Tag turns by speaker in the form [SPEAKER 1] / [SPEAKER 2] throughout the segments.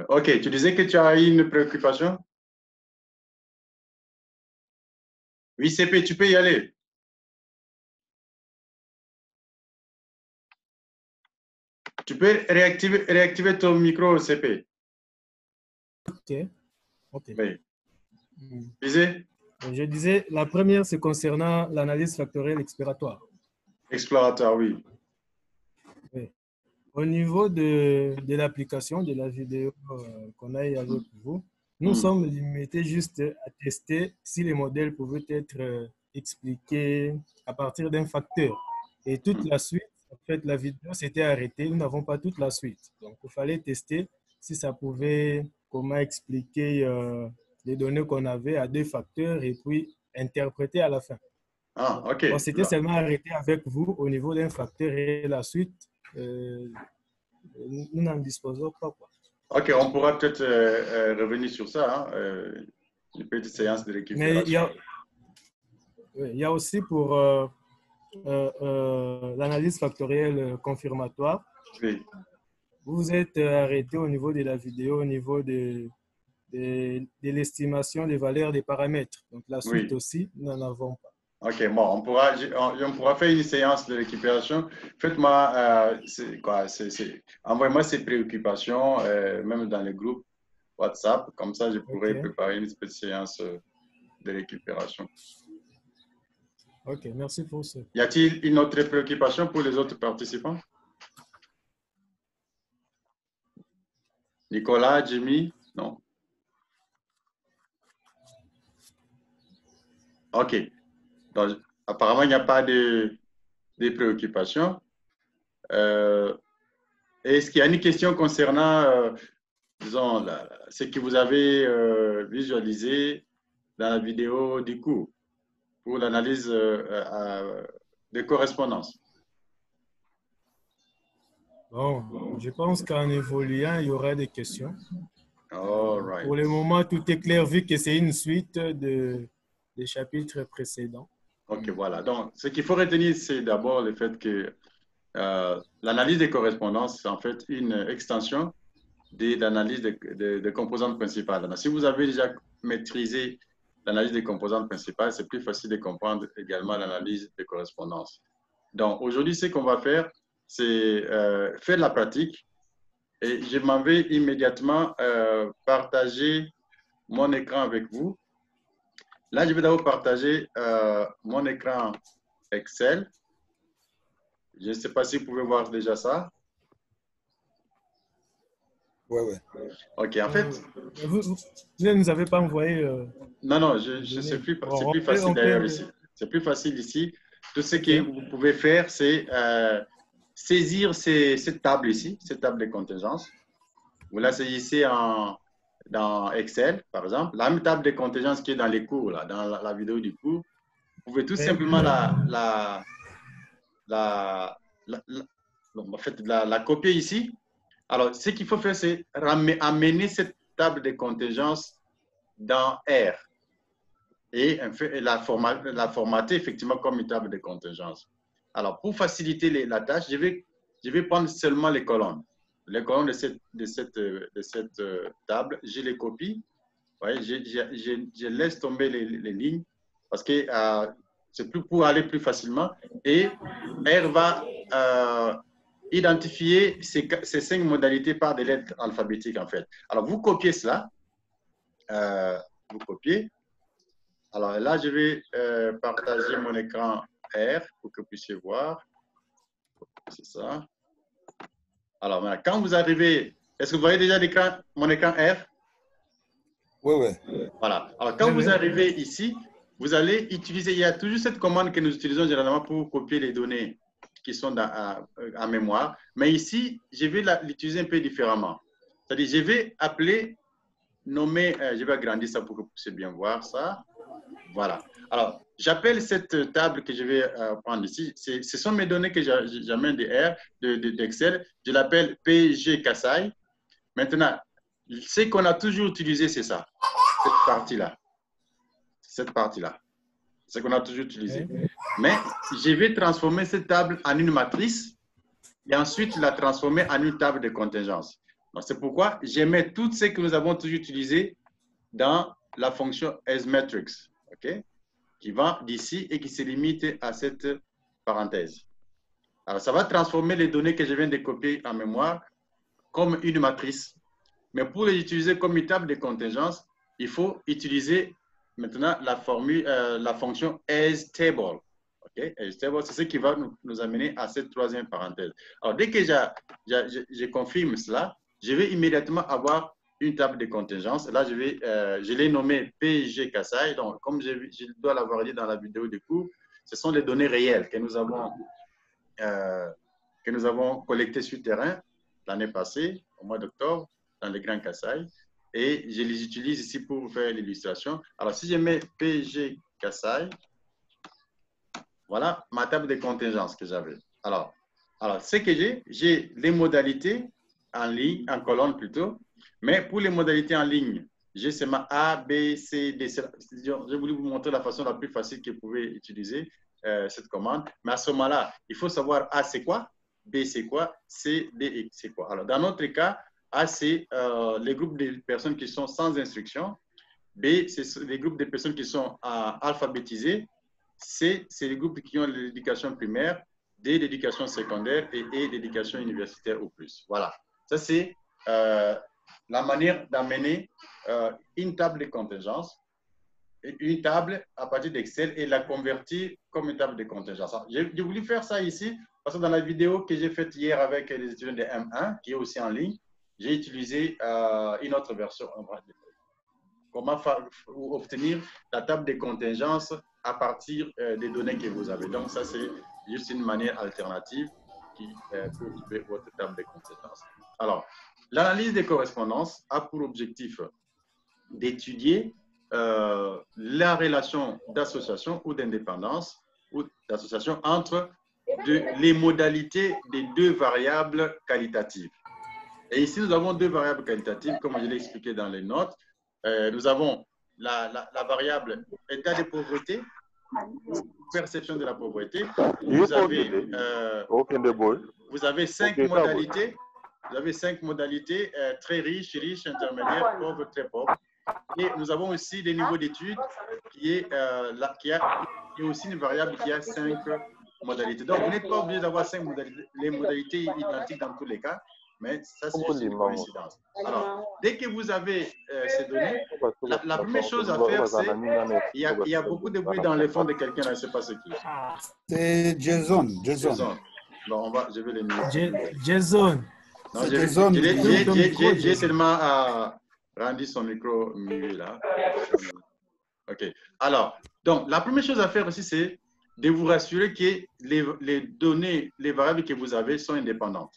[SPEAKER 1] OK, tu disais que tu as une préoccupation? Oui, CP, tu peux y aller. Tu peux réactiver ton micro, CP.
[SPEAKER 2] OK. OK.
[SPEAKER 1] Oui. Disais?
[SPEAKER 2] Je disais, la première, c'est concernant l'analyse factorielle exploratoire.
[SPEAKER 1] Exploratoire, oui.
[SPEAKER 2] Oui. Au niveau de l'application de la vidéo qu'on a avec vous, nous sommes limités juste à tester si les modèles pouvaient être expliqués à partir d'un facteur. Et toute la suite, en fait, la vidéo s'était arrêtée. Nous n'avons pas toute la suite. Donc, il fallait tester si ça pouvait, comment expliquer les données qu'on avait à deux facteurs et puis interpréter à la fin.
[SPEAKER 1] Ah, OK.
[SPEAKER 2] On s'était seulement arrêté avec vous au niveau d'un facteur et la suite, nous n'en disposons pas. Quoi.
[SPEAKER 1] OK, on pourra peut-être revenir sur ça, hein, une petite séance de récupération.
[SPEAKER 2] Mais il y a aussi pour l'analyse factorielle confirmatoire.
[SPEAKER 1] Oui.
[SPEAKER 2] Vous vous êtes arrêté au niveau de la vidéo, au niveau de l'estimation des valeurs des paramètres. Donc la suite aussi, nous n'en avons pas.
[SPEAKER 1] OK, bon, on pourra faire une séance de récupération. Faites-moi, envoyez-moi ces préoccupations, même dans le groupe WhatsApp. Comme ça, je pourrais préparer une petite séance de récupération.
[SPEAKER 2] OK, merci pour ça.
[SPEAKER 1] Y a-t-il une autre préoccupation pour les autres participants? Nicolas, Jimmy? Non. OK. Donc, apparemment, il n'y a pas de préoccupations. Est-ce qu'il y a une question concernant, disons, ce que vous avez visualisé dans la vidéo du cours pour l'analyse de correspondance?
[SPEAKER 2] Bon, je pense qu'en évoluant, il y aura des questions.
[SPEAKER 1] All right.
[SPEAKER 2] Pour le moment, tout est clair vu que c'est une suite des chapitres précédents.
[SPEAKER 1] OK, voilà. Donc, ce qu'il faut retenir, c'est d'abord le fait que l'analyse des correspondances, c'est en fait une extension de l'analyse des composantes principales. Donc, si vous avez déjà maîtrisé l'analyse des composantes principales, c'est plus facile de comprendre également l'analyse des correspondances. Donc, aujourd'hui, ce qu'on va faire, c'est faire la pratique. Et je m'en vais immédiatement partager mon écran avec vous. Là, je vais d'abord partager mon écran Excel. Je ne sais pas si vous pouvez voir déjà ça.
[SPEAKER 3] Oui.
[SPEAKER 1] OK, en fait…
[SPEAKER 2] Vous ne nous avez pas envoyé…
[SPEAKER 1] Non, c'est plus facile d'ailleurs ici. C'est plus facile ici. Tout ce que vous pouvez faire, c'est saisir cette table ici, cette table de contingence. Vous la saisissez dans Excel, par exemple. La même table de contingence qui est dans les cours, là, dans la vidéo du cours. Vous pouvez tout simplement la copier ici. Alors, ce qu'il faut faire, c'est amener cette table de contingence dans R et la formater effectivement comme une table de contingence. Alors, pour faciliter la tâche, je vais prendre seulement les colonnes. Les colonnes de cette table, je les copie. Ouais, je laisse tomber les lignes parce que c'est pour aller plus facilement. Et R va identifier ces 5 modalités par des lettres alphabétiques, en fait. Alors, vous copiez cela. Vous copiez. Alors là, je vais partager mon écran R pour que vous puissiez voir. C'est ça. Alors, maintenant, quand vous arrivez, est-ce que vous voyez déjà mon écran R?
[SPEAKER 3] Oui.
[SPEAKER 1] Voilà. Alors, quand vous arrivez ici, vous allez utiliser, il y a toujours cette commande que nous utilisons généralement pour copier les données qui sont en mémoire. Mais ici, je vais l'utiliser un peu différemment. C'est-à-dire, je vais nommer, je vais agrandir ça pour que vous puissiez bien voir ça. Voilà. Alors, j'appelle cette table que je vais prendre ici. Ce sont mes données que j'amène d'Excel. Je l'appelle PG Kasai. Maintenant, ce qu'on a toujours utilisé, c'est ça. Cette partie-là. C'est ce qu'on a toujours utilisé. Mais je vais transformer cette table en une matrice. et ensuite la transformer en une table de contingence. C'est pourquoi je mets toutes ces que nous avons toujours utilisées dans la fonction sMatrix, okay, qui va d'ici et qui se limite à cette parenthèse. Alors, ça va transformer les données que je viens de copier en mémoire comme une matrice. Mais pour les utiliser comme une table de contingence, il faut utiliser maintenant la formule, la fonction asTable. Okay? asTable, c'est ce qui va nous amener à cette troisième parenthèse. Alors, dès que je confirme cela, je vais immédiatement avoir une table de contingence. Là, je l'ai nommé PG Kasai. Donc, comme je dois l'avoir dit dans la vidéo de cours, ce sont les données réelles que nous avons collectées sur le terrain l'année passée, au mois d'octobre, dans les Grands Kasai. Et je les utilise ici pour faire l'illustration. Alors, si je mets PG Kasai, voilà ma table de contingence que j'avais. Alors, ce que j'ai les modalités en ligne, en colonne plutôt, mais pour les modalités en ligne, j'ai seulement A, B, C, D. J'ai voulu vous montrer la façon la plus facile que vous pouvez utiliser cette commande. Mais à ce moment-là, il faut savoir A, c'est quoi, B, c'est quoi, C, D, c'est quoi. Alors, dans notre cas, A, c'est les groupes de personnes qui sont sans instruction. B, c'est les groupes de personnes qui sont alphabétisées. C, c'est les groupes qui ont l'éducation primaire. D, l'éducation secondaire. Et E, l'éducation universitaire ou plus. Voilà. Ça, c'est la manière d'amener une table de contingence, une table à partir d'Excel et la convertir comme une table de contingence. J'ai voulu faire ça ici parce que dans la vidéo que j'ai faite hier avec les étudiants de M1, qui est aussi en ligne, j'ai utilisé une autre version. Comment obtenir la table de contingence à partir des données que vous avez. Donc, ça, c'est juste une manière alternative pour trouver votre table de contingence. Alors, l'analyse des correspondances a pour objectif d'étudier la relation d'association ou d'indépendance ou d'association entre les modalités des deux variables qualitatives. Et ici, nous avons deux variables qualitatives, comme je l'ai expliqué dans les notes. Nous avons la variable état de pauvreté, perception de la pauvreté. Vous avez 5 modalités. Vous avez 5 modalités, très riches, intermédiaires, pauvres, très pauvres. Et nous avons aussi des niveaux d'études qui est aussi une variable qui a 5 modalités. Donc, vous n'êtes pas obligé d'avoir 5 modalités, les modalités identiques dans tous les cas, mais ça, c'est juste une coïncidence. Alors, dès que vous avez ces données, la première chose à faire, c'est il y a beaucoup de bruit dans le fond de quelqu'un, je ne sais pas ce qui est.
[SPEAKER 3] C'est Jason.
[SPEAKER 1] Bon, je vais le mettre.
[SPEAKER 2] Jason.
[SPEAKER 1] Non, j'ai seulement rendu son micro muet là. OK. Alors, donc, la première chose à faire aussi, c'est de vous rassurer que les données, les variables que vous avez sont indépendantes.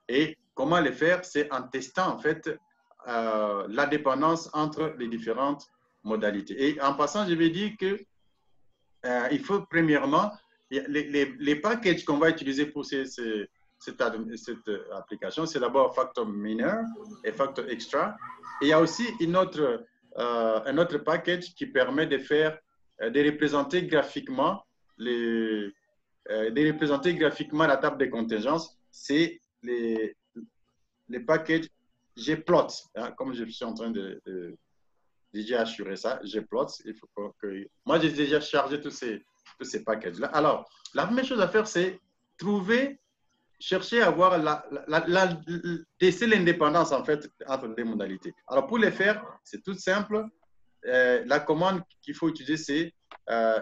[SPEAKER 1] Et comment les faire? C'est en testant, en fait, la dépendance entre les différentes modalités. Et en passant, je vais dire que il faut premièrement, les packages qu'on va utiliser pour cette application, c'est d'abord Factor Minor et Factor Extra. Et il y a aussi un autre package qui permet de faire, de représenter graphiquement la table de contingence. C'est les packages Gplot, hein, comme je suis en train de déjà assurer ça, Gplot. Il faut que moi j'ai déjà chargé tous ces packages là. Alors, la première chose à faire, c'est chercher à voir tester l'indépendance en fait entre les modalités. Alors pour les faire, c'est tout simple. La commande qu'il faut utiliser, c'est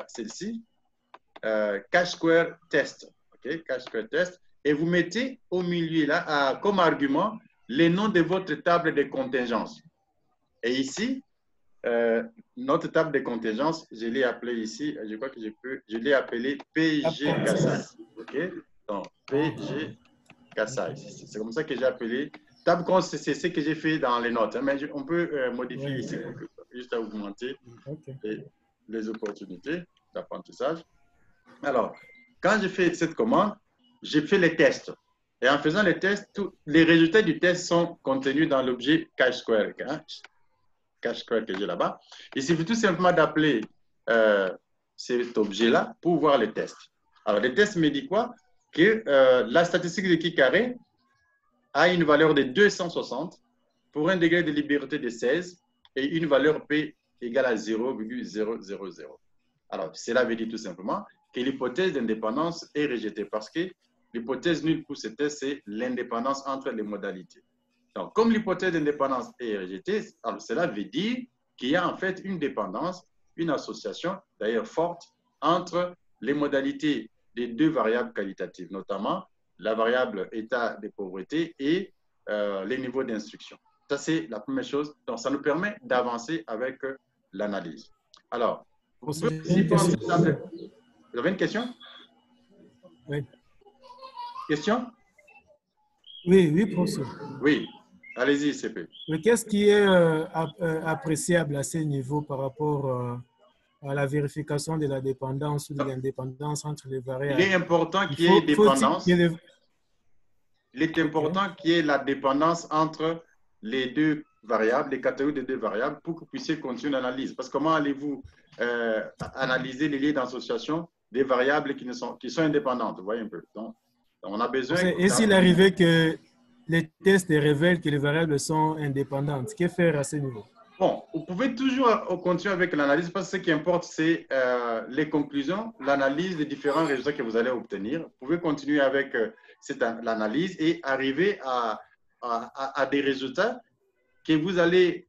[SPEAKER 1] celle-ci, Chi-square test. Okay? Chi-square test. Et vous mettez au milieu là, comme argument, les noms de votre table de contingence. Et ici, notre table de contingence, je l'ai appelée ici, je crois que je l'ai appelée PG Kasai. OK? Donc, PG Kasai. C'est comme ça que j'ai appelé. Table c'est ce que j'ai fait dans les notes, hein, mais on peut modifier ici juste à augmenter les opportunités d'apprentissage. Alors, quand je fais cette commande, j'ai fait les tests. Et en faisant les tests, les résultats du test sont contenus dans l'objet Chi-square, hein, Chi-square que j'ai là-bas. Il suffit tout simplement d'appeler cet objet-là pour voir les tests. Alors, les tests me disent quoi? que la statistique de qui carré a une valeur de 260 pour un degré de liberté de 16 et une valeur P égale à 0,000. Alors, cela veut dire tout simplement que l'hypothèse d'indépendance est rejetée parce que l'hypothèse nulle pour ce test, c'est l'indépendance entre les modalités. Donc, comme l'hypothèse d'indépendance est rejetée, alors cela veut dire qu'il y a en fait une dépendance, une association d'ailleurs forte entre les modalités des deux variables qualitatives, notamment la variable état de pauvreté et les niveaux d'instruction. Ça, c'est la première chose. Donc, ça nous permet d'avancer avec l'analyse. Alors, vous pouvez aussi penser... Vous avez une question?
[SPEAKER 2] Oui.
[SPEAKER 1] Question?
[SPEAKER 2] Oui, professeur.
[SPEAKER 1] Oui, allez-y, CP.
[SPEAKER 2] Mais qu'est-ce qui est appréciable à ce niveau par rapport à la vérification de la dépendance ou de l'indépendance entre les variables?
[SPEAKER 1] Il est important qu'il y ait dépendance. Il est important
[SPEAKER 2] Okay.
[SPEAKER 1] qu'il y ait la dépendance entre les deux variables, les catégories des deux variables, pour que vous puissiez continuer l'analyse. Parce que comment allez-vous analyser les liens d'association des variables qui sont indépendantes? Vous voyez un peu. Donc on a besoin...
[SPEAKER 2] Et s'il arrivait que les tests révèlent que les variables sont indépendantes, que faire à ce niveau?
[SPEAKER 1] Bon, vous pouvez toujours continuer avec l'analyse parce que ce qui importe, c'est les conclusions, l'analyse des différents résultats que vous allez obtenir. Vous pouvez continuer avec l'analyse et arriver à des résultats que vous allez,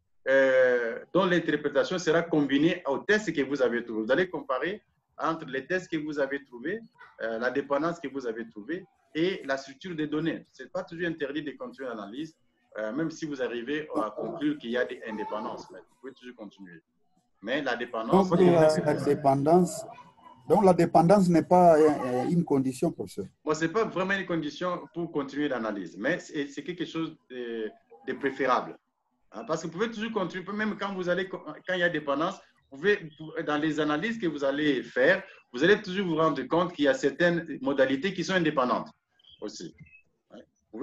[SPEAKER 1] dont l'interprétation sera combinée aux tests que vous avez trouvés. Vous allez comparer entre les tests que vous avez trouvés, la dépendance que vous avez trouvée et la structure des données. Ce n'est pas toujours interdit de continuer l'analyse. Même si vous arrivez à conclure qu'il y a des indépendances, mais vous pouvez toujours continuer. Mais la dépendance...
[SPEAKER 3] Donc, la dépendance n'est pas une condition, professeur.
[SPEAKER 1] Bon, ce n'est pas vraiment une condition pour continuer l'analyse, mais c'est quelque chose de préférable. Hein, parce que vous pouvez toujours continuer, même quand il y a dépendance, vous pouvez, dans les analyses que vous allez faire, vous allez toujours vous rendre compte qu'il y a certaines modalités qui sont indépendantes aussi. Vous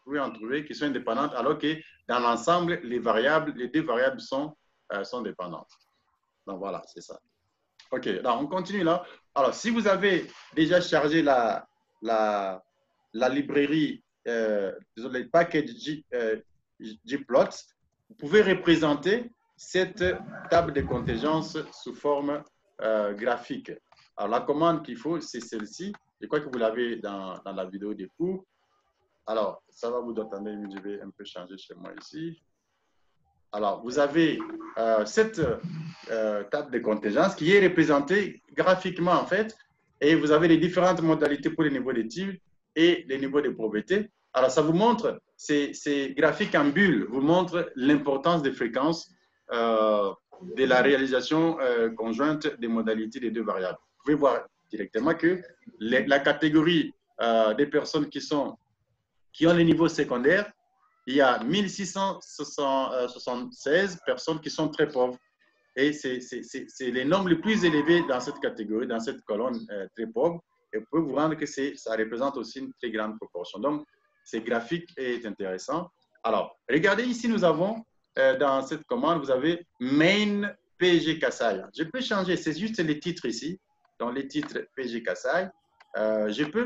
[SPEAKER 1] pouvez en trouver qui sont indépendantes, alors que dans l'ensemble, les deux variables sont dépendantes. Donc voilà, c'est ça. OK, alors on continue là. Alors, si vous avez déjà chargé la librairie, les packages Gplot, vous pouvez représenter cette table de contingence sous forme graphique. Alors, la commande qu'il faut, c'est celle-ci. Je crois que vous l'avez dans la vidéo des cours. Alors, ça va vous attendre, je vais un peu changer chez moi ici. Alors, vous avez cette table de contingence qui est représentée graphiquement, en fait, et vous avez les différentes modalités pour les niveaux d'études et les niveaux de pauvreté. Alors, ça vous montre, ces graphiques en bulle vous montrent l'importance des fréquences de la réalisation conjointe des modalités des deux variables. Vous pouvez voir directement que la catégorie des personnes qui ont les niveaux secondaires, il y a 1676 personnes qui sont très pauvres. Et c'est les nombres les plus élevés dans cette catégorie, dans cette colonne très pauvre. Et vous pouvez vous rendre que ça représente aussi une très grande proportion. Donc, ce graphique est intéressant. Alors, regardez ici, nous avons dans cette commande, vous avez main PG Kasai. Je peux changer, c'est juste les titres ici. Dans les titres PG Kasai, je peux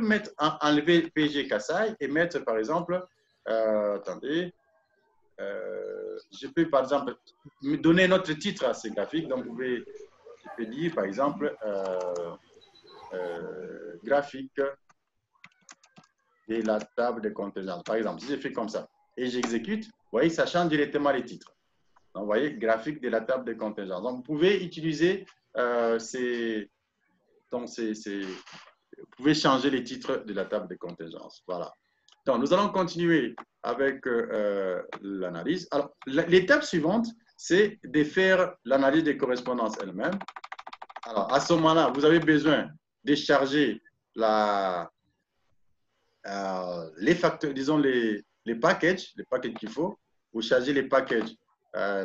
[SPEAKER 1] enlever PG Kasai et mettre, par exemple, attendez, je peux, par exemple, me donner notre titre à ces graphiques. Donc, je peux dire, par exemple, graphique de la table de contingence. Par exemple, si je fais comme ça et j'exécute, vous voyez, ça change directement les titres. Donc, vous voyez, graphique de la table de contingence. Donc, vous pouvez utiliser vous pouvez changer les titres de la table de contingence. Voilà. Donc, nous allons continuer avec l'analyse. Alors, l'étape suivante, c'est de faire l'analyse des correspondances elles-mêmes. Alors, à ce moment-là, vous avez besoin de charger les facteurs, disons les packages qu'il faut. Vous chargez les packages,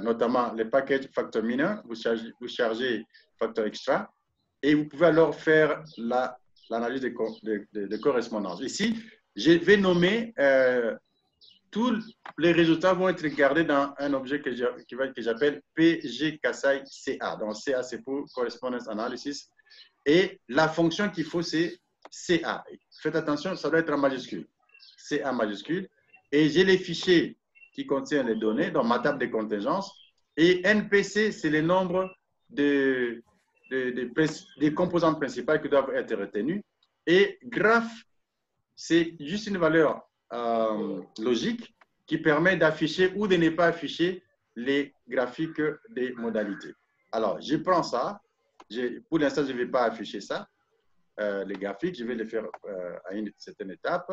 [SPEAKER 1] notamment les packages facteurs mineurs, vous chargez facteurs extra, et vous pouvez alors faire l'analyse de correspondance. Ici, je vais nommer tous les résultats vont être gardés dans un objet que j'appelle PG Kasai CA. Donc, CA, c'est pour Correspondence Analysis. Et la fonction qu'il faut, c'est CA. Faites attention, ça doit être en majuscule. CA majuscule. Et j'ai les fichiers qui contiennent les données dans ma table de contingence. Et NPC, c'est le nombre des composantes principales qui doivent être retenues. Et graph, c'est juste une valeur logique qui permet d'afficher ou de ne pas afficher les graphiques des modalités. Alors, je prends ça. Pour l'instant, je ne vais pas afficher ça, les graphiques. Je vais les faire à une certaine étape.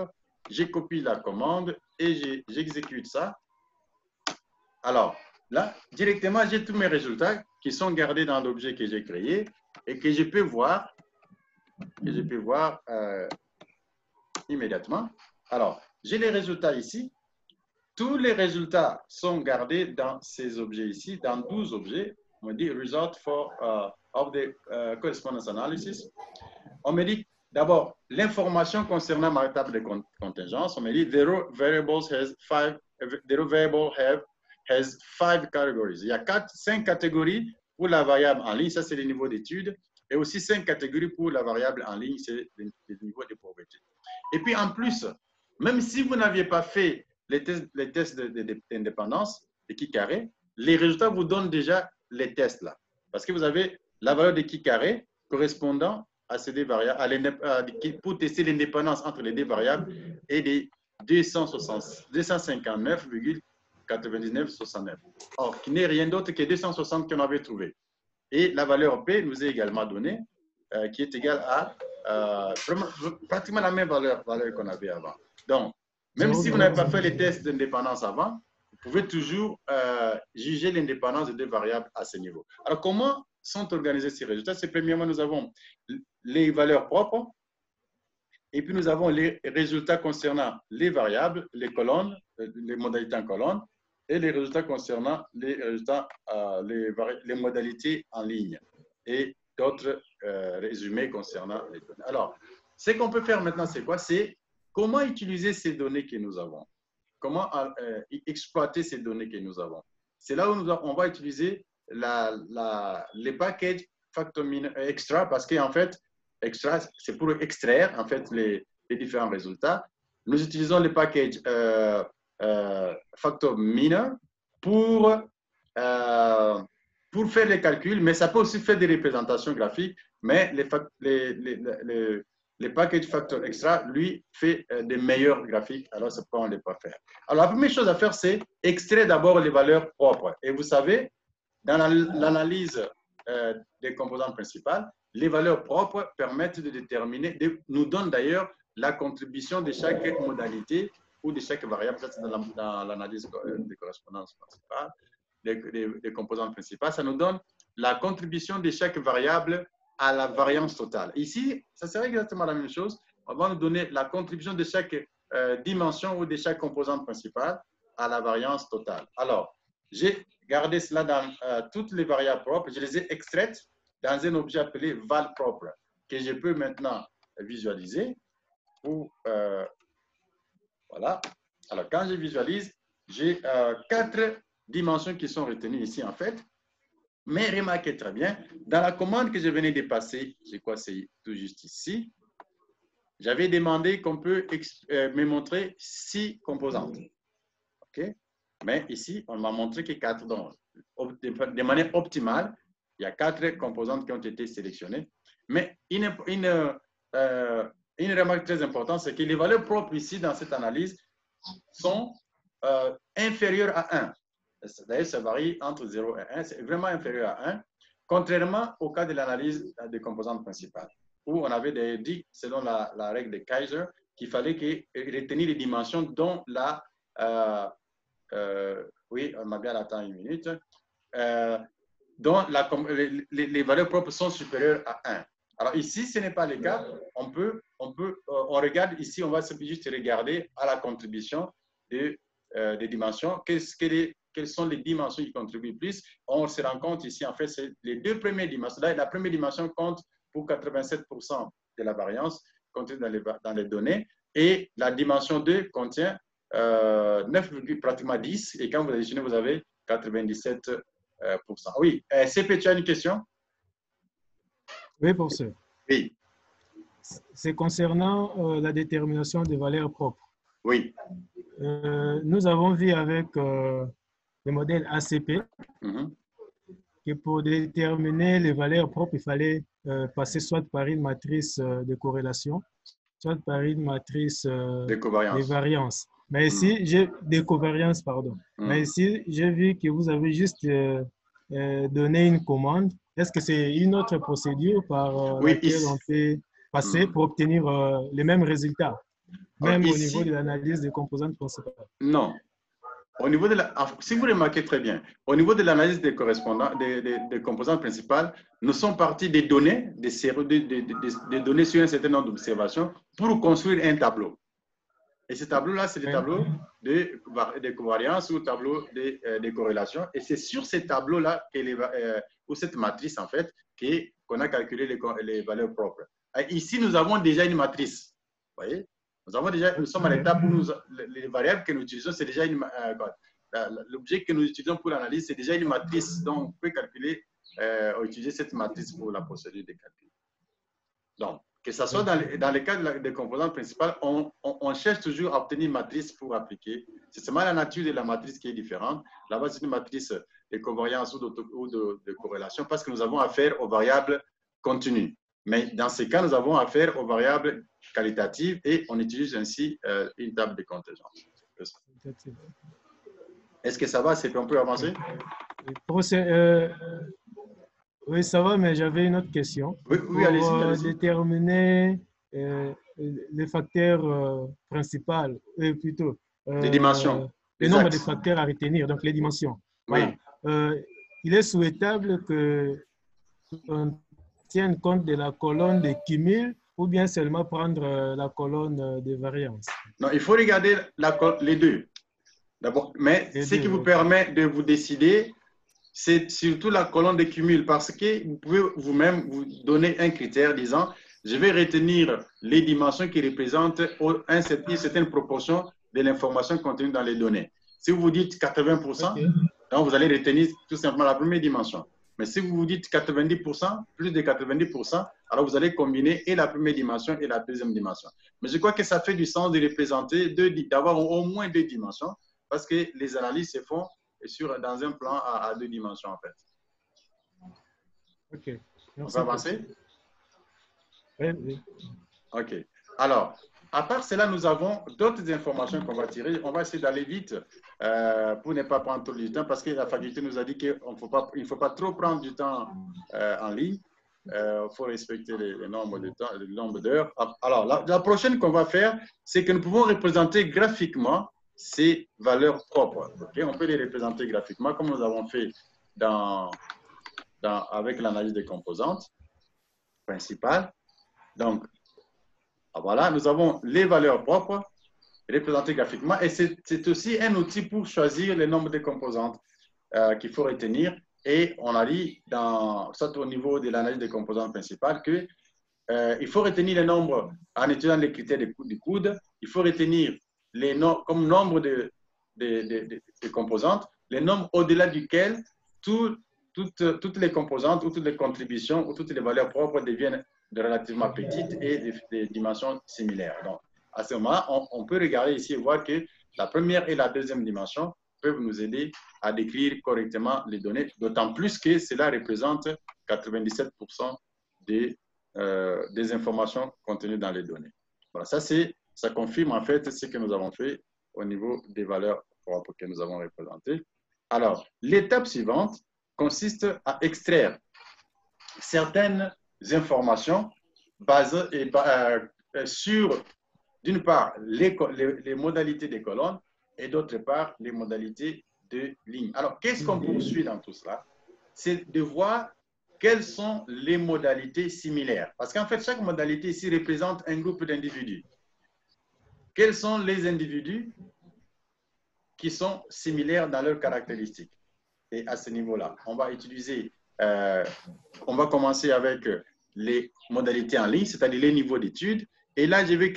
[SPEAKER 1] Je copie la commande et j'exécute ça. Alors, là, directement, j'ai tous mes résultats qui sont gardés dans l'objet que j'ai créé et que je peux voir, immédiatement. Alors, j'ai les résultats ici. Tous les résultats sont gardés dans ces objets ici, dans 12 objets. On me dit result of the correspondence analysis. On me dit d'abord l'information concernant ma table de contingence. On me dit the variable has 5 categories. Il y a 5 catégories pour la variable en ligne, ça c'est le niveau d'étude, et aussi 5 catégories pour la variable en ligne, c'est le niveau de pauvreté. Et puis en plus, même si vous n'aviez pas fait les tests d'indépendance, de qui carré, les résultats vous donnent déjà les tests là. Parce que vous avez la valeur de qui carré correspondant à ces deux variables, pour tester l'indépendance entre les deux variables et des 259,9969. Or, qui n'est rien d'autre que 260 qu'on avait trouvé. Et la valeur P nous est également donnée, qui est égale à pratiquement la même valeur qu'on avait avant. Donc, même si vous n'avez pas fait les tests d'indépendance avant, vous pouvez toujours juger l'indépendance des deux variables à ce niveau. Alors, comment sont organisés ces résultats? C'est premièrement, nous avons les valeurs propres, et puis nous avons les résultats concernant les variables, les colonnes, les modalités en colonne, et les résultats concernant les résultats, les modalités en ligne, et d'autres résumés concernant les données. Alors, ce qu'on peut faire maintenant, c'est quoi? C'est comment utiliser ces données que nous avons? Comment exploiter ces données que nous avons? C'est là où on va utiliser les packages FactorMiner Extra, parce qu'en fait, Extra, c'est pour extraire en fait les différents résultats. Nous utilisons les packages FactorMiner pour faire les calculs, mais ça peut aussi faire des représentations graphiques, mais les packages Factor Extra, lui, fait des meilleurs graphiques, alors c'est pourquoi on ne les pas faire. Alors, la première chose à faire, c'est extraire d'abord les valeurs propres. Et vous savez, dans l'analyse des composantes principales, les valeurs propres permettent de déterminer, nous donnent d'ailleurs la contribution de chaque modalité ou de chaque variable. Ça, c'est dans l'analyse des correspondances principales, des composantes principales. Ça nous donne la contribution de chaque variable à la variance totale. Ici, ça serait exactement la même chose. On va nous donner la contribution de chaque dimension ou de chaque composante principale à la variance totale. Alors, j'ai gardé cela dans toutes les variables propres. Je les ai extraites dans un objet appelé val propre, que je peux maintenant visualiser. Voilà. Alors, quand je visualise, j'ai 4 dimensions qui sont retenues ici, en fait. Mais remarquez très bien, dans la commande que je venais de passer, je crois que c'est tout juste ici, j'avais demandé qu'on peut me montrer 6 composantes. OK? Mais ici, on m'a montré que 4. Donc, de manière optimale, il y a 4 composantes qui ont été sélectionnées. Mais une remarque très importante, c'est que les valeurs propres ici, dans cette analyse, sont inférieures à 1. D'ailleurs, ça varie entre 0 et 1. C'est vraiment inférieur à 1, contrairement au cas de l'analyse des composantes principales, où on avait dit, selon la règle de Kaiser, qu'il fallait retenir les dimensions dont oui, on m'a bien attendu une minute, dont les valeurs propres sont supérieures à 1. Alors ici, ce n'est pas le cas. On regarde ici, on va juste regarder à la contribution des dimensions. Quelles sont les dimensions qui contribuent plus? On se rend compte ici, en fait, c'est les 2 premières dimensions. Là, la première dimension compte pour 87% de la variance contenue dans les données. Et la dimension 2 contient 9, pratiquement 10. Et quand vous additionnez, vous avez 97%. Oui, CP, tu as une question?
[SPEAKER 2] Oui, professeur.
[SPEAKER 1] Oui.
[SPEAKER 2] c'est concernant la détermination des valeurs propres.
[SPEAKER 1] Oui.
[SPEAKER 2] Nous avons vu avec le modèle ACP que pour déterminer les valeurs propres, il fallait passer soit par une matrice de corrélation, soit par une matrice de variance. Mais ici, des covariances, pardon. Mais ici, j'ai vu que vous avez juste donné une commande. Est-ce que c'est une autre procédure par laquelle on peut passer pour obtenir les mêmes résultats, même au niveau de l'analyse des composantes principales?
[SPEAKER 1] Non. Au niveau de si vous remarquez très bien, au niveau de l'analyse des composantes principales, nous sommes partis des données, des données sur un certain nombre d'observations pour construire un tableau. Et ce tableau-là, c'est le tableau de covariance ou le tableau de corrélation. Et c'est sur ce tableau-là, ou cette matrice, en fait, qu'on a calculé les valeurs propres. Et ici, nous avons déjà une matrice. Vous voyez? Nous sommes à l'étape où les variables que nous utilisons, c'est déjà l'objet que nous utilisons pour l'analyse, c'est déjà une matrice. Donc, on peut calculer, utiliser cette matrice pour la procédure de calcul. Donc, que ce soit dans le cas des composantes principales, on cherche toujours à obtenir une matrice pour appliquer. C'est seulement la nature de la matrice qui est différente. Là-bas, c'est une matrice de covariance ou de corrélation parce que nous avons affaire aux variables continues. Mais dans ces cas, nous avons affaire aux variables qualitatives et on utilise ainsi une table de contingence. Est-ce que ça va? On peut avancer?
[SPEAKER 2] Oui, ça va, mais j'avais une autre question.
[SPEAKER 1] Oui, allez-y.
[SPEAKER 2] Déterminer les facteurs principaux, plutôt.
[SPEAKER 1] Les dimensions.
[SPEAKER 2] Le nombre de facteurs à retenir, donc les dimensions.
[SPEAKER 1] Oui.
[SPEAKER 2] Voilà. Il est souhaitable qu'on tienne compte de la colonne de cumul ou bien seulement prendre la colonne de variance? Non,
[SPEAKER 1] il faut regarder les deux. D'abord, mais ce qui vous permet de vous décider, c'est surtout la colonne de cumul parce que vous pouvez vous-même vous donner un critère disant je vais retenir les dimensions qui représentent une certaine proportion de l'information contenue dans les données. Si vous vous dites 80%, donc vous allez retenir tout simplement la première dimension. Mais si vous vous dites 90%, plus de 90%, alors vous allez combiner et la première dimension et la deuxième dimension. Mais je crois que ça fait du sens de représenter, d'avoir au moins deux dimensions parce que les analyses se font dans un plan à deux dimensions, en fait.
[SPEAKER 2] OK.
[SPEAKER 1] On va avancer?
[SPEAKER 2] Oui.
[SPEAKER 1] OK. Alors, à part cela, nous avons d'autres informations qu'on va tirer. On va essayer d'aller vite pour ne pas prendre trop du temps parce que la faculté nous a dit qu'il ne faut pas trop prendre du temps en ligne. Il faut respecter le nombre d'heures. Alors, la prochaine qu'on va faire, c'est que nous pouvons représenter graphiquement ces valeurs propres. Okay? On peut les représenter graphiquement comme nous avons fait avec l'analyse des composantes principales. Donc, voilà, nous avons les valeurs propres représentées graphiquement et c'est aussi un outil pour choisir le nombre de composantes qu'il faut retenir. Et on a dit, soit au niveau de l'analyse des composantes principales, qu'il faut retenir les nombres en étudiant les critères du coude. Il faut retenir comme nombre de composantes, les nombres au-delà duquel toutes les composantes ou toutes les contributions ou toutes les valeurs propres deviennent relativement petites et des dimensions similaires. Donc, à ce moment-là, on peut regarder ici et voir que la première et la deuxième dimension peuvent nous aider à décrire correctement les données, d'autant plus que cela représente 97% des informations contenues dans les données. Voilà, ça confirme en fait ce que nous avons fait au niveau des valeurs propres que nous avons représentées. Alors, l'étape suivante consiste à extraire certaines informations basées sur, d'une part, les modalités des colonnes et d'autre part, les modalités de lignes. Alors, qu'est-ce qu'on poursuit dans tout cela? C'est de voir quelles sont les modalités similaires. Parce qu'en fait, chaque modalité ici représente un groupe d'individus. Quels sont les individus qui sont similaires dans leurs caractéristiques? Et à ce niveau-là, on va utiliser, on va commencer avec les modalités en ligne, c'est-à-dire les niveaux d'études. Et là, je vais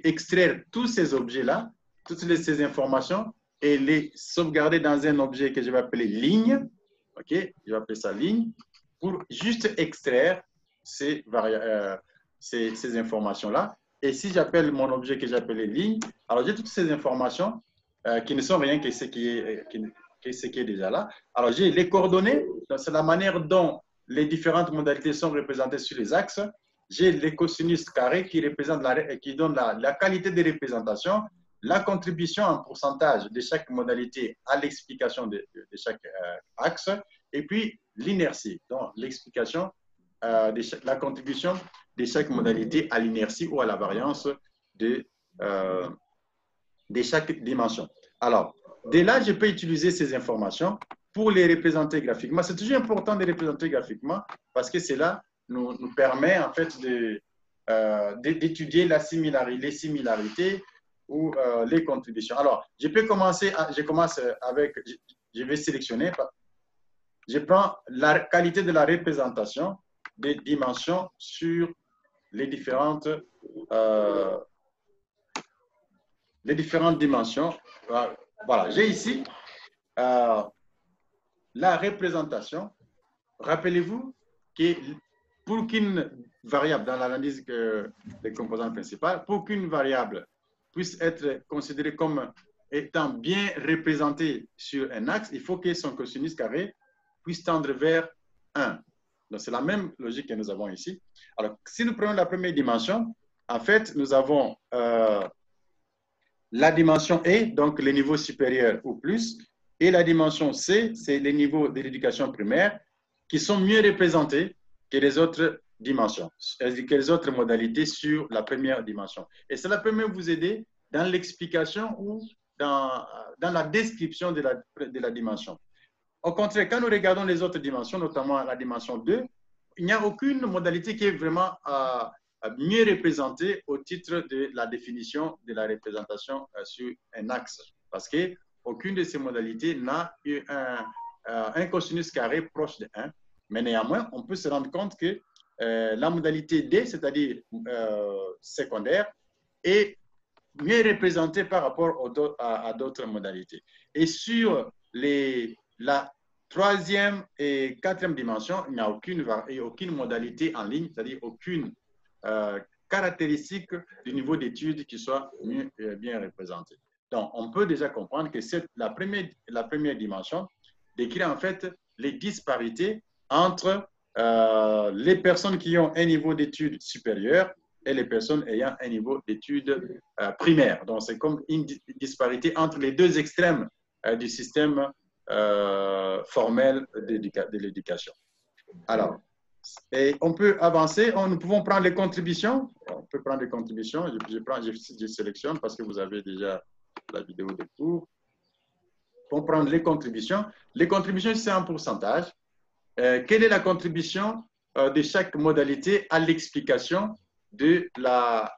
[SPEAKER 1] extraire tous ces objets-là, toutes ces informations et les sauvegarder dans un objet que je vais appeler ligne. OK? Je vais appeler ça ligne pour juste extraire ces ces informations-là. Et si j'appelle mon objet que j'appelle ligne, alors j'ai toutes ces informations qui ne sont rien que ce qui est déjà là. Alors j'ai les coordonnées, c'est la manière dont les différentes modalités sont représentées sur les axes. J'ai les cosinus carrés qui donnent la qualité de représentation, la contribution en pourcentage de chaque modalité à l'explication de chaque axe, et puis l'inertie, donc l'explication, la contribution de chaque modalité à l'inertie ou à la variance de chaque dimension. Alors, dès là, je peux utiliser ces informations pour les représenter graphiquement. C'est toujours important de les représenter graphiquement parce que cela nous permet en fait d'étudier les similarités ou les contributions. Alors, je commence avec, je vais sélectionner, je prends la qualité de la représentation des dimensions sur les différentes dimensions. Voilà, j'ai ici la représentation. Rappelez-vous que pour qu'une variable, dans l'analyse des composantes principales, pour qu'une variable puisse être considérée comme étant bien représentée sur un axe, il faut que son cosinus carré puisse tendre vers 1. Donc, c'est la même logique que nous avons ici. Alors, si nous prenons la première dimension, en fait, nous avons la dimension E, donc les niveaux supérieurs ou plus, et la dimension C, c'est les niveaux de l'éducation primaire qui sont mieux représentés que les autres dimensions, que les autres modalités sur la première dimension. Et cela peut même vous aider dans l'explication ou dans la description de la dimension. Au contraire, quand nous regardons les autres dimensions, notamment la dimension 2, il n'y a aucune modalité qui est vraiment mieux représentée au titre de la définition de la représentation sur un axe. Parce qu'aucune de ces modalités n'a eu un cosinus carré proche de 1. Mais néanmoins, on peut se rendre compte que la modalité D, c'est-à-dire secondaire, est mieux représentée par rapport à d'autres modalités. Et sur la troisième et quatrième dimension, il n'y a aucune modalité en ligne, c'est-à-dire aucune caractéristique du niveau d'étude qui soit bien représentée. Donc, on peut déjà comprendre que la première dimension décrit en fait les disparités entre les personnes qui ont un niveau d'études supérieur et les personnes ayant un niveau d'études primaire. Donc, c'est comme une disparité entre les deux extrêmes du système formel de l'éducation. Alors, et on peut avancer, nous pouvons prendre les contributions. On peut prendre les contributions. Je sélectionne parce que vous avez déjà la vidéo de cours. On prend les contributions. Les contributions, c'est un pourcentage. Quelle est la contribution de chaque modalité à l'explication de la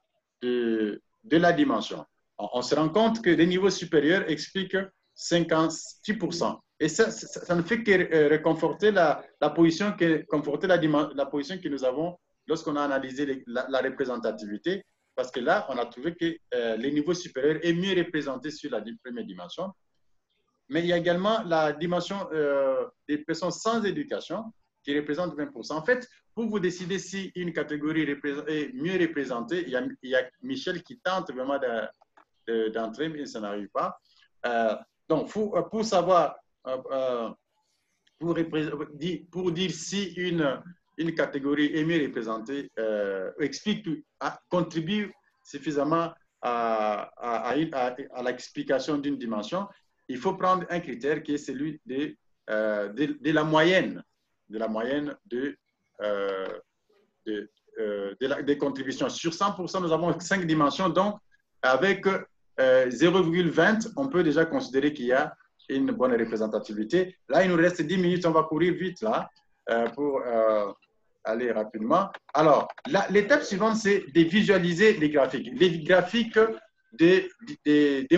[SPEAKER 1] dimension? On se rend compte que les niveaux supérieurs expliquent 56%. Et ça ne fait que réconforter la position que nous avons lorsqu'on a analysé la représentativité, parce que là, on a trouvé que les niveaux supérieurs est mieux représenté sur la première dimension. Mais il y a également la dimension des personnes sans éducation qui représente 20%. En fait, pour vous décider si une catégorie est mieux représentée, il y a Michel qui tente vraiment d'entrer, mais ça n'arrive pas. Donc, pour savoir, pour dire si une catégorie est mieux représentée, contribue suffisamment à l'explication d'une dimension, il faut prendre un critère qui est celui de la moyenne, des contributions. Sur 100%, nous avons 5 dimensions, donc avec 0,20, on peut déjà considérer qu'il y a une bonne représentativité. Là, il nous reste 10 minutes, on va courir vite là pour aller rapidement. Alors, l'étape suivante, c'est de visualiser les graphiques. Les graphiques des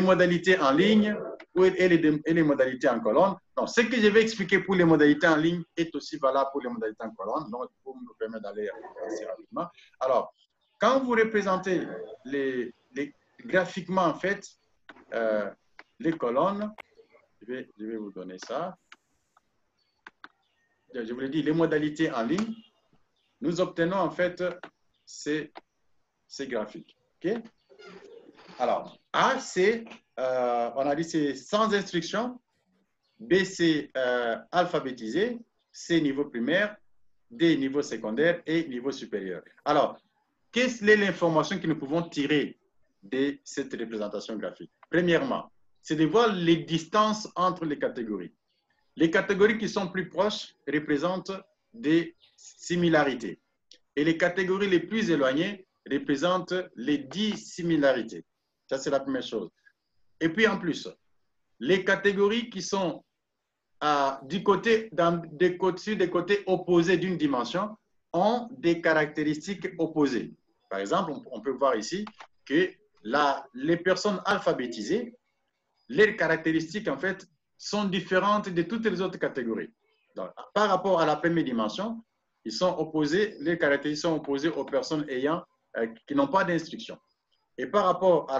[SPEAKER 1] modalités en ligne et les modalités en colonne. Donc, ce que je vais expliquer pour les modalités en ligne est aussi valable pour les modalités en colonne. Donc, pour nous permettre d'aller assez rapidement. Alors, quand vous représentez graphiquement, en fait, les colonnes, je vais vous donner ça. Je vous l'ai dit, les modalités en ligne, nous obtenons en fait c'est graphique. OK? Alors, A, c'est, on a dit, c'est sans instruction. B, c'est alphabétisé. C, niveau primaire. D, niveau secondaire. Et niveau supérieur. Alors, quelle est l'information que nous pouvons tirer de cette représentation graphique? Premièrement, c'est de voir les distances entre les catégories. Les catégories qui sont plus proches représentent des similarités. Et les catégories les plus éloignées représentent les dissimilarités. Ça, c'est la première chose. Et puis, en plus, les catégories qui sont sur des côtés opposés d'une dimension ont des caractéristiques opposées. Par exemple, on peut voir ici que les personnes alphabétisées, les caractéristiques, en fait, sont différentes de toutes les autres catégories. Donc, par rapport à la première dimension, ils sont opposés, les caractéristiques sont opposées aux personnes qui n'ont pas d'instruction. Et par rapport à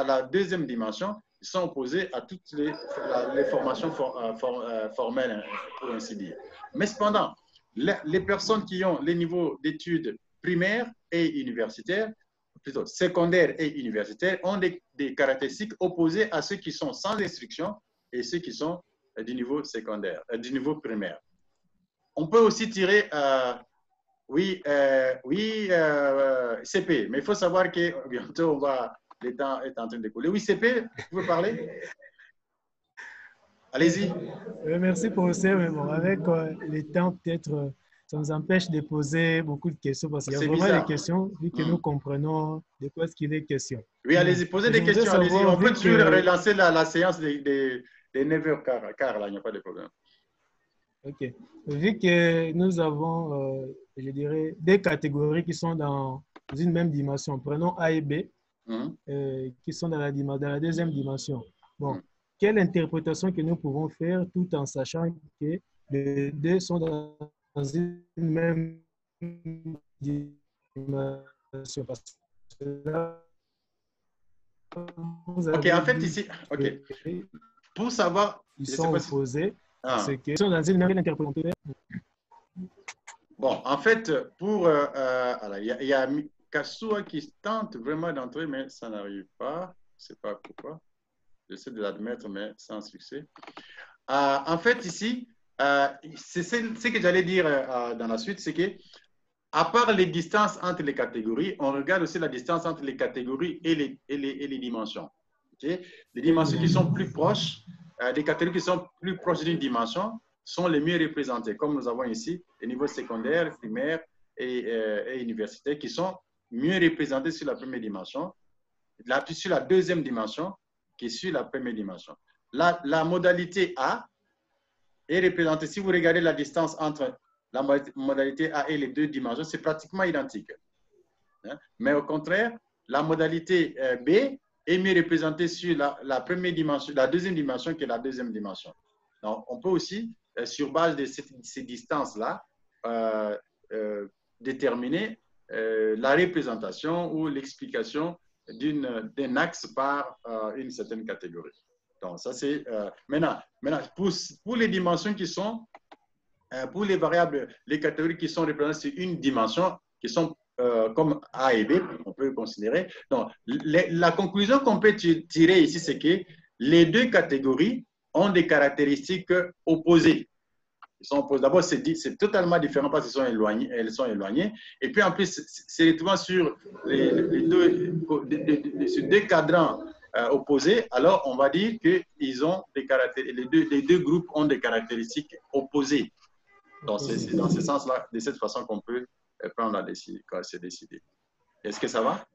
[SPEAKER 1] la deuxième dimension, ils sont opposés à toutes les formations formelles, pour ainsi dire. Mais cependant, les personnes qui ont les niveaux d'études primaires et universitaires, plutôt secondaires et universitaires, ont des caractéristiques opposées à ceux qui sont sans instruction et ceux qui sont du niveau secondaire, du niveau primaire. On peut aussi tirer, CP, mais il faut savoir que bientôt, le temps est en train de couler. Oui, CP, vous pouvez parler? Allez-y.
[SPEAKER 2] Merci pour ça, mais bon, avec le temps, peut-être, ça nous empêche de poser beaucoup de questions parce qu'il y a vraiment des questions, vu que nous comprenons de quoi est-ce qu'il est question.
[SPEAKER 1] Oui, allez-y, posez des questions, allez-y. On peut toujours relancer la séance des 9h15, là, il n'y a pas de problème.
[SPEAKER 2] OK. Vu que nous avons, je dirais, des catégories qui sont dans une même dimension, prenons A et B, qui sont dans la deuxième dimension. Bon, quelle interprétation que nous pouvons faire tout en sachant que les deux sont dans une même dimension? Parce que là,
[SPEAKER 1] OK, en fait, ici, OK. Pour savoir...
[SPEAKER 2] Ils sont opposés. C'est qu'ils sont dans une même interprétation.
[SPEAKER 1] Bon, en fait, il y a Kassoua qui tente vraiment d'entrer, mais ça n'arrive pas. Je ne sais pas pourquoi. J'essaie de l'admettre, mais sans succès. En fait, ici, c'est ce que j'allais dire dans la suite, c'est que, à part les distances entre les catégories, on regarde aussi la distance entre les catégories et les dimensions. Okay? Les dimensions qui sont plus proches, les catégories qui sont plus proches d'une dimension sont les mieux représentées, comme nous avons ici les niveaux secondaires, primaires et universitaires qui sont mieux représentés sur la première dimension, sur la deuxième dimension que sur la première dimension. La modalité A est représentée, si vous regardez la distance entre la modalité A et les deux dimensions, c'est pratiquement identique. Mais au contraire, la modalité B est mieux représentée sur la première dimension, la deuxième dimension que la deuxième dimension. Donc, on peut aussi, sur base de ces distances-là, déterminer la représentation ou l'explication d'un axe par une certaine catégorie. Donc, ça c'est... maintenant, pour les dimensions qui sont... pour les variables, les catégories qui sont représentées sur une dimension, qui sont comme A et B, on peut considérer. Donc, la conclusion qu'on peut tirer ici, c'est que les deux catégories ont des caractéristiques opposées. Ils sont opposés. D'abord, c'est totalement différent parce qu'elles sont éloignées. Et puis, en plus, c'est souvent sur les deux cadrans opposés. Alors, on va dire que les deux groupes ont des caractéristiques opposées. Donc, c'est dans ce sens-là, de cette façon qu'on peut prendre la décision, quand c'est décidé. Est-ce que ça va?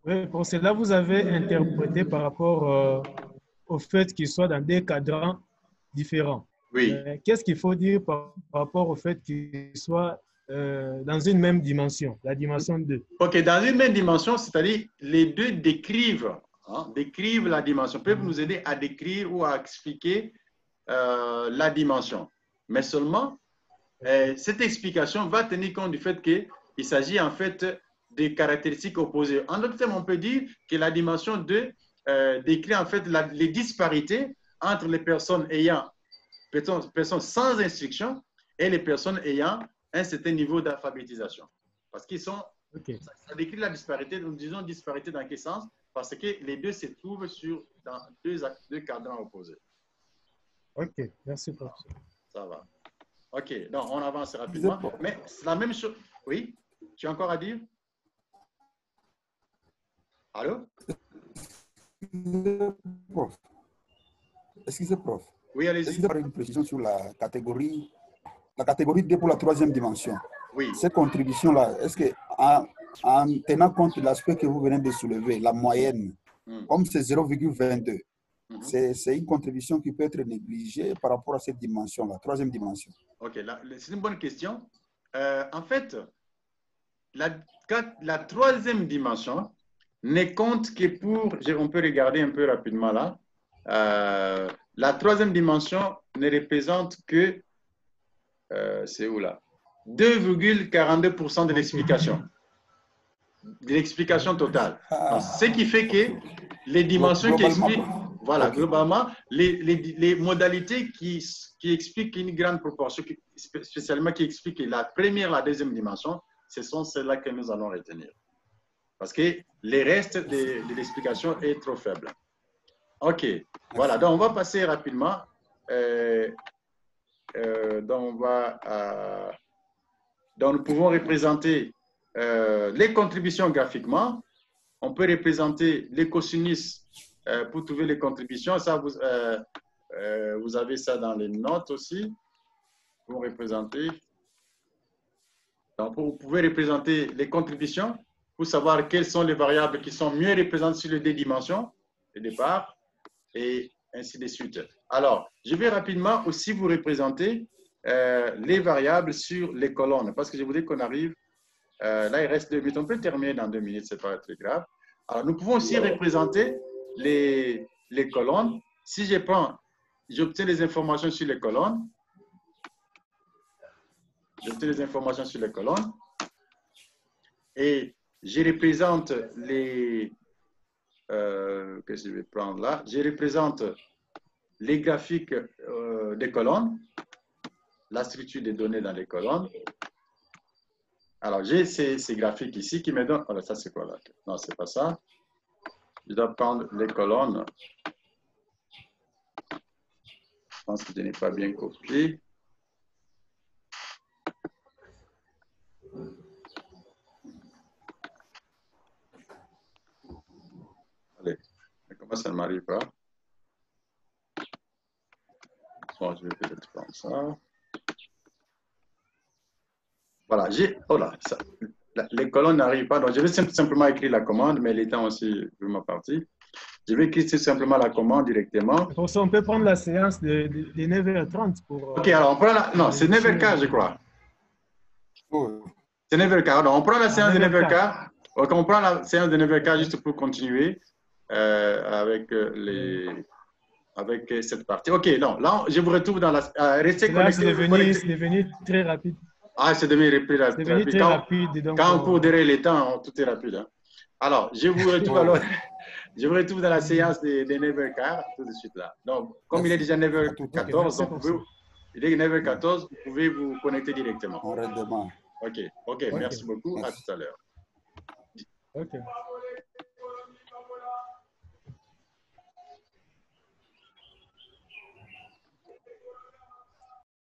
[SPEAKER 2] Oui, pour cela, vous avez interprété par rapport au fait qu'ils soient dans des cadrans différents.
[SPEAKER 1] Oui.
[SPEAKER 2] Qu'est-ce qu'il faut dire par rapport au fait qu'ils soient dans une même dimension, la dimension 2?
[SPEAKER 1] OK, dans une même dimension, c'est-à-dire les deux décrivent la dimension, peuvent nous aider à décrire ou à expliquer la dimension. Mais seulement, cette explication va tenir compte du fait qu'il s'agit en fait des caractéristiques opposées. En d'autres termes, on peut dire que la dimension 2 décrit en fait les disparités entre les personnes sans instruction et les personnes ayant un certain niveau d'alphabétisation. Parce qu'ils sont,
[SPEAKER 2] Ok.
[SPEAKER 1] ça décrit la disparité, nous disons disparité dans quel sens? Parce que les deux se trouvent dans deux cadrans opposés.
[SPEAKER 2] Ok, merci professeur.
[SPEAKER 1] Ça va. Ok, donc on avance rapidement. Mais c'est la même chose. Oui? Tu as encore à dire? Allô?
[SPEAKER 3] Prof. Excusez, prof.
[SPEAKER 1] Oui, allez-y.
[SPEAKER 3] Est-ce que vous avez une précision sur la catégorie D pour la troisième dimension?
[SPEAKER 1] Oui.
[SPEAKER 3] Ces contributions-là, est-ce que en tenant compte de l'aspect que vous venez de soulever, la moyenne, comme c'est 0,22, c'est une contribution qui peut être négligée par rapport à cette dimension-là, troisième dimension.
[SPEAKER 1] Ok, c'est une bonne question. En fait, la troisième dimension ne compte que pour, on peut regarder un peu rapidement là, la troisième dimension ne représente que, c'est où là? 2,42% de l'explication. De l'explication totale. Donc, ce qui fait que les dimensions qui expliquent, voilà, okay. Globalement, les modalités qui expliquent une grande proportion, spécialement qui expliquent la première, la deuxième dimension, ce sont celles-là que nous allons retenir. Parce que les restes de l'explication est trop faible. OK. Voilà, donc on va passer rapidement. Donc nous pouvons représenter les contributions graphiquement. On peut représenter les cosinus pour trouver les contributions. Ça, vous avez ça dans les notes aussi. Pour représenter. Donc, vous pouvez représenter les contributions pour savoir quelles sont les variables qui sont mieux représentées sur les deux dimensions de départ et ainsi de suite. Alors, je vais rapidement aussi vous représenter les variables sur les colonnes parce que je voudrais qu'on arrive. Là, il reste 2 minutes. On peut terminer dans 2 minutes, ce n'est pas très grave. Alors, nous pouvons aussi représenter les colonnes. Si j'obtiens les informations sur les colonnes, j'obtiens les informations sur les colonnes et je représente les... qu'est-ce que je vais prendre là? Je représente les graphiques des colonnes, la structure des données dans les colonnes. Alors, j'ai ces graphiques ici qui me donnent... Alors, ça, c'est quoi là? Non, c'est pas ça. Je dois prendre les colonnes. Je pense que je n'ai pas bien copié. Allez, mais comment ça ne m'arrive pas? Bon, je vais peut-être prendre ça. Voilà, oh là, les colonnes n'arrivent pas, donc je vais simplement écrire la commande, mais les temps aussi, je ma partie. Je vais écrire simplement la commande directement.
[SPEAKER 2] Pour ça, on peut prendre la séance de 9h30 pour...
[SPEAKER 1] Ok, alors on prend la... Non, c'est 9h15, je crois.
[SPEAKER 3] Oh.
[SPEAKER 1] C'est 9h15. Donc, on prend la séance de 9h15. Donc, on prend la séance de 9h15 juste pour continuer avec cette partie. Ok, non, là, je vous retrouve dans la... restez connectés.
[SPEAKER 2] C'est devenu très rapide.
[SPEAKER 1] Ah, c'est devenu très rapide.
[SPEAKER 2] C'est devenu très rapide. Donc,
[SPEAKER 1] quand on court derrière les temps, tout est rapide. Hein. Alors, je vous retrouve alors... Je vous retrouve dans la séance de 9h15 tout de suite là. Donc, comme il est déjà 9h14, donc il est 9h14, vous pouvez vous connecter directement.
[SPEAKER 3] On redemande.
[SPEAKER 1] Ok, merci beaucoup. À tout à l'heure.
[SPEAKER 2] Ok.